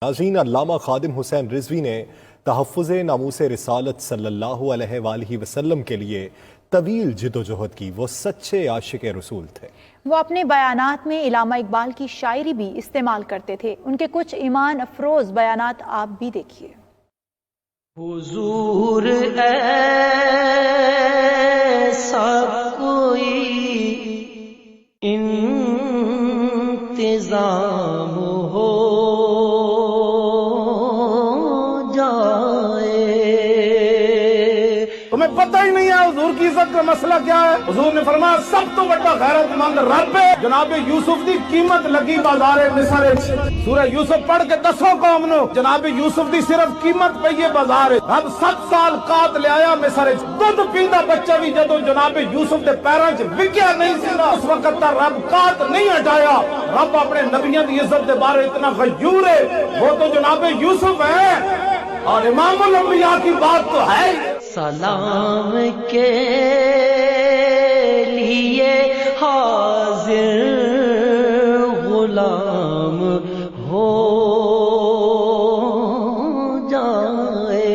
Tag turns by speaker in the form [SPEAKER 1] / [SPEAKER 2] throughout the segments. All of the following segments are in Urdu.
[SPEAKER 1] ناظرین، علامہ خادم حسین رضوی نے تحفظ ناموس رسالت صلی اللہ علیہ وآلہ وسلم کے لیے طویل جد و جہد کی۔ وہ سچے عاشق رسول تھے۔
[SPEAKER 2] وہ اپنے بیانات میں علامہ اقبال کی شاعری بھی استعمال کرتے تھے۔ ان کے کچھ ایمان افروز بیانات آپ بھی دیکھیے۔
[SPEAKER 3] حضور ایسا کوئی انتظام ہو
[SPEAKER 4] تمہیں پتہ ہی نہیں ہے حضور کی عزت کا مسئلہ کیا ہے؟ حضور نے فرمایا سب تو بڑا غیرت مند رب ہے۔ جناب یوسف دی قیمت لگی بازار مصر۔ سورہ یوسف پڑھ کے دسو قوم نو، جناب یوسف دی صرف قیمت پئی ہے بازار۔ رب 7 سال قات لے آیا مصر۔ دودھ پیندا بچہ بھی جدو جناب یوسف دے پیراں وچ وکیا نہیں سی نا، اس وقت تک رب قات نہیں ہٹایا۔ رب اپنے نبیوں دی عزت دے بارے اتنا غیور ہے، وہ تو جناب یوسف ہے اور امام الانبیاء کی بات تو ہے۔
[SPEAKER 3] سلام کے لیے حاضر غلام ہو جائے۔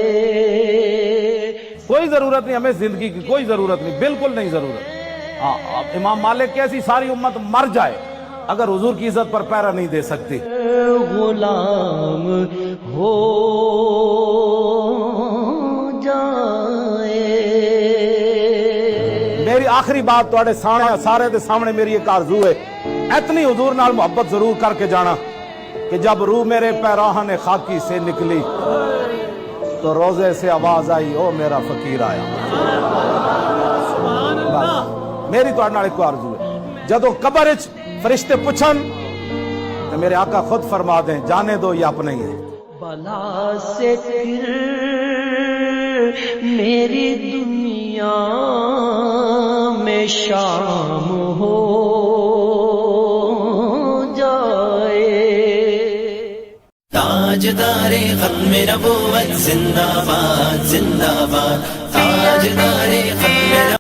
[SPEAKER 4] کوئی ضرورت نہیں ہمیں زندگی کی، کوئی ضرورت نہیں، بالکل نہیں ضرورت۔ امام مالک کیسی ساری امت مر جائے اگر حضور کی عزت پر پیرا نہیں دے سکتی۔
[SPEAKER 3] غلام ہو
[SPEAKER 4] میری آخری بات تواڈے سارے دے سامنے میری ایک آرزو ہے، اتنی حضور نال محبت ضرور کر کے جانا کہ جب روح میرے پیراہن خاکی سے نکلی تو روزے سے آواز آئی او میرا فقیر آیا۔ میری تواڈے نال ایک آرزو ہے، جدو قبر وچ فرشتے پوچھن تو میرے آقا خود فرما دیں جانے دو یہ اپنے ہی ہے۔
[SPEAKER 3] بلا سے پھر میری دنیا میں شام ہو جائے۔
[SPEAKER 5] تاجدار ختم نبوت زندہ باد زندہ باد، تاجدار ختم